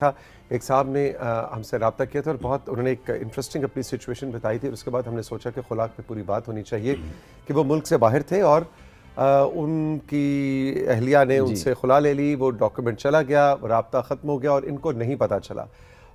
था। एक साहब ने हमसे रब्ता किया था और बहुत उन्होंने एक इंटरेस्टिंग अपनी सिचुएशन बताई थी। उसके बाद हमने सोचा कि खुलाक पे पूरी बात होनी चाहिए कि वो मुल्क से बाहर थे और उनकी अहलिया ने जी। उनसे खुला ले ली, वो डॉक्यूमेंट चला गया, रब्ता ख़त्म हो गया और इनको नहीं पता चला।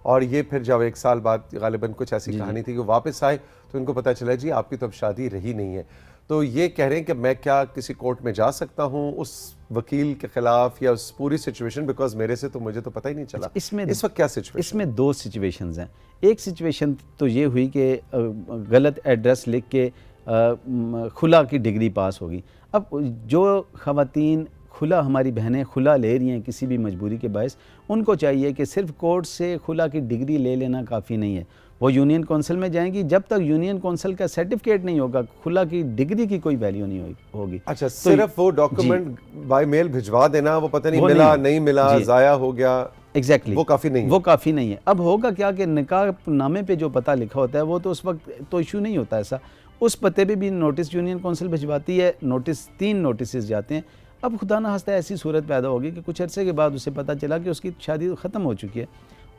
और ये फिर जब 1 साल बाद गालिबन कुछ ऐसी जी, कहानी थी कि वापस आए तो इनको पता चला जी आपकी तो अब शादी रही नहीं है। तो ये कह रहे हैं कि मैं क्या किसी कोर्ट में जा सकता हूँ उस वकील के खिलाफ या उस पूरी सिचुएशन, बिकॉज मेरे से तो मुझे तो पता ही नहीं चला। इसमें इस वक्त क्या सिचुएशन? इसमें दो सिचुएशंस हैं। एक सिचुएशन तो ये हुई कि गलत एड्रेस लिख के खुला की डिग्री पास होगी। अब जो ख़वातीन खुला, हमारी बहनें खुला ले रही हैं किसी भी मजबूरी के बायस, उनको चाहिए कि सिर्फ कोर्ट से खुला की डिग्री ले लेना काफ़ी नहीं है। वो यूनियन कौंसिल में जाएंगी, जब तक यूनियन कौंसिल का सर्टिफिकेट नहीं होगा खुला की डिग्री की कोई वैल्यू नहीं होगी। अच्छा, सिर्फ वो डॉक्यूमेंट बाय मेल भिजवा देना, वो पता नहीं वो मिला नहीं मिला, जाया हो गया, एग्जैक्टली वो काफ़ी नहीं है। वो काफ़ी नहीं है। अब होगा क्या कि निकाह नामे पे जो पता लिखा होता है वो तो उस वक्त तो इशू नहीं होता ऐसा, उस पते पे भी नोटिस यूनियन कौंसिल भिजवाती है, नोटिस 3 नोटिस जाते हैं। अब खुदा ना खास्ता ऐसी सूरत पैदा होगी कि कुछ अर्से के बाद उसे पता चला कि उसकी शादी तो ख़त्म हो चुकी है।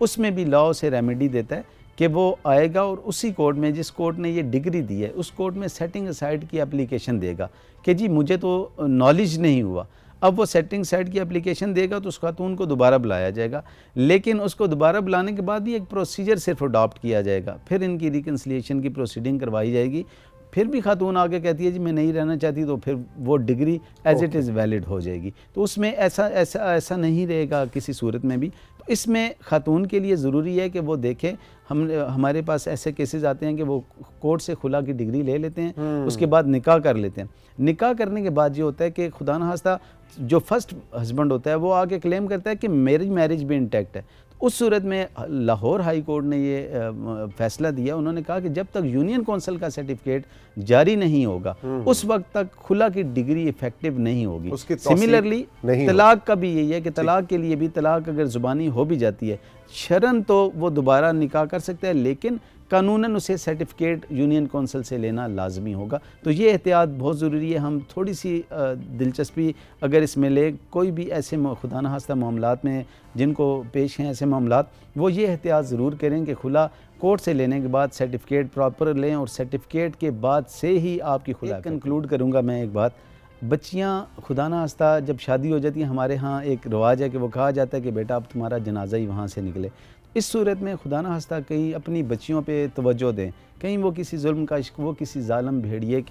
उसमें भी लॉ उसे रेमेडी देता है कि वो आएगा और उसी कोर्ट में, जिस कोर्ट ने ये डिग्री दी है, उस कोर्ट में सेटिंग असाइड की एप्लीकेशन देगा कि जी मुझे तो नॉलेज नहीं हुआ। अब वो सेटिंग साइड की एप्लीकेशन देगा तो उस खातून को दोबारा बुलाया जाएगा, लेकिन उसको दोबारा बुलाने के बाद भी एक प्रोसीजर सिर्फ अडॉप्ट किया जाएगा, फिर इनकी रिकन्सिलिएशन की प्रोसीडिंग करवाई जाएगी। फिर भी खातून आगे कहती है जी मैं नहीं रहना चाहती, तो फिर वो degree as it is valid हो जाएगी। तो उसमें ऐसा नहीं रहेगा किसी सूरत में भी। तो इसमें खातून के लिए ज़रूरी है कि वो देखें, हमारे पास ऐसे केसेस आते हैं कि वो कोर्ट से खुला की डिग्री ले लेते हैं, उसके बाद निकाह कर लेते हैं। निकाह करने के बाद ये होता है कि खुदा न खास्ता जो फर्स्ट हस्बैंड होता है वो आके क्लेम करता है कि मेरी मैरिज भी इंटैक्ट है। उस सूरत में लाहौर हाई कोर्ट ने ये फैसला दिया, उन्होंने कहा कि जब तक यूनियन कौंसिल का सर्टिफिकेट जारी नहीं होगा उस वक्त तक खुला की डिग्री इफेक्टिव नहीं होगी। सिमिलरली तलाक का भी यही है कि तलाक के लिए भी, तलाक अगर ज़ुबानी हो भी जाती है शरन तो वो दोबारा निकाह कर सकता है, लेकिन कानूनन उसे सर्टिफिकेट यूनियन कौंसिल से लेना लाजमी होगा। तो ये एहतियात बहुत ज़रूरी है। हम थोड़ी सी दिलचस्पी अगर इसमें ले, कोई भी ऐसे खुदा न खास्ता मामलात में जिनको पेश हैं ऐसे मामलात, वो ये एहतियात ज़रूर करें कि खुला कोर्ट से लेने के बाद सर्टिफिकेट प्रॉपर लें और सर्टिफिकेट के बाद से ही आपकी खुला। कंक्लूड करूँगा मैं एक बात, बच्चियाँ खुदा न खास्ता जब शादी हो जाती है, हमारे यहाँ एक रिवाज है कि वो कहा जाता है कि बेटा अब तुम्हारा जनाजा ही वहाँ से निकले। इस सूरत में खुदा न खास्ता कहीं अपनी बच्चियों पे तवज्जो दें, कहीं वो किसी जुल्म का, वो किसी जालिम भेड़िए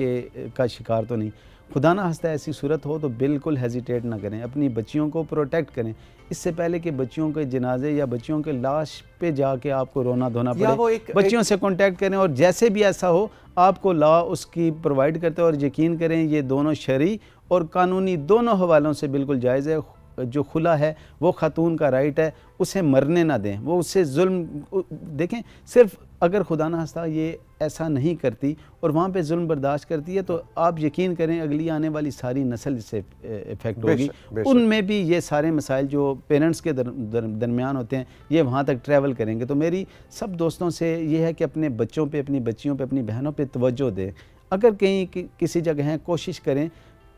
का शिकार तो नहीं। खुदा न खास्ता ऐसी सूरत हो तो बिल्कुल हेजिटेट ना करें, अपनी बच्चियों को प्रोटेक्ट करें। इससे पहले कि बच्चियों के जनाजे या बच्चियों के लाश पे जाके आपको रोना धोना पड़े, बच्चियों से कांटेक्ट करें और जैसे भी ऐसा हो आपको लॉ उसकी प्रोवाइड करते हैं। और यकीन करें ये दोनों शरई और कानूनी दोनों हवालों से बिल्कुल जायज़ है। जो खुला है वो खातून का राइट है, उसे मरने ना दें, वो उससे जुल्म देखें। सिर्फ अगर खुदा न खास्ता ये ऐसा नहीं करती और वहाँ पे जुल्म बर्दाश्त करती है तो आप यकीन करें अगली आने वाली सारी नस्ल इससे इफ़ेक्ट होगी। उनमें भी ये सारे मसाइल जो पेरेंट्स के दरमियान होते हैं ये वहाँ तक ट्रैवल करेंगे। तो मेरी सब दोस्तों से ये है कि अपने बच्चों पे, अपनी बच्चियों पे, अपनी बहनों पे तवज्जो दें। अगर कहीं किसी जगह हैं कोशिश करें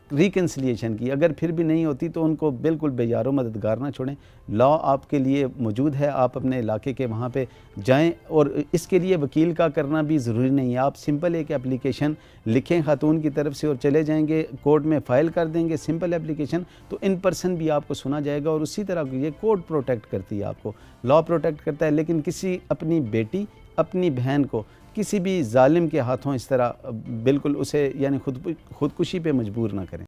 रिकन्सिलिएशन की, अगर फिर भी नहीं होती तो उनको बिल्कुल बेयारो मददगार ना छोड़ें। लॉ आपके लिए मौजूद है, आप अपने इलाके के वहाँ पे जाएं और इसके लिए वकील का करना भी ज़रूरी नहीं है। आप सिंपल एक एप्लीकेशन लिखें खातून की तरफ से और चले जाएंगे कोर्ट में फ़ाइल कर देंगे सिंपल एप्लीकेशन, तो इन पर्सन भी आपको सुना जाएगा। और उसी तरह ये कोर्ट प्रोटेक्ट करती है आपको, लॉ प्रोटेक्ट करता है। लेकिन किसी अपनी बेटी, अपनी बहन को किसी भी जालिम के हाथों इस तरह बिल्कुल उसे यानी खुदकुशी पे मजबूर ना करें।